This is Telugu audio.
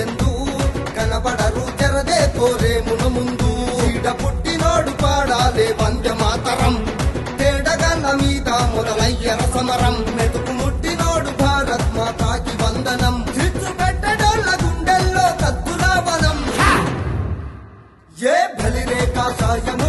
ఎందు కనబడరు జరదే కోరే ముందు ఈడ పుట్టినోడు పాడాలే వందే మాతరం తేడగన్న మీద మొదలయ్యర సమరం మెతుకు ముట్టినోడు భారత్ మాతాకి వందనం చిచ్చు పెట్టడోళ్ళ గుండెల్లో కత్తుల వనం ఏ బలిరే కాషాయం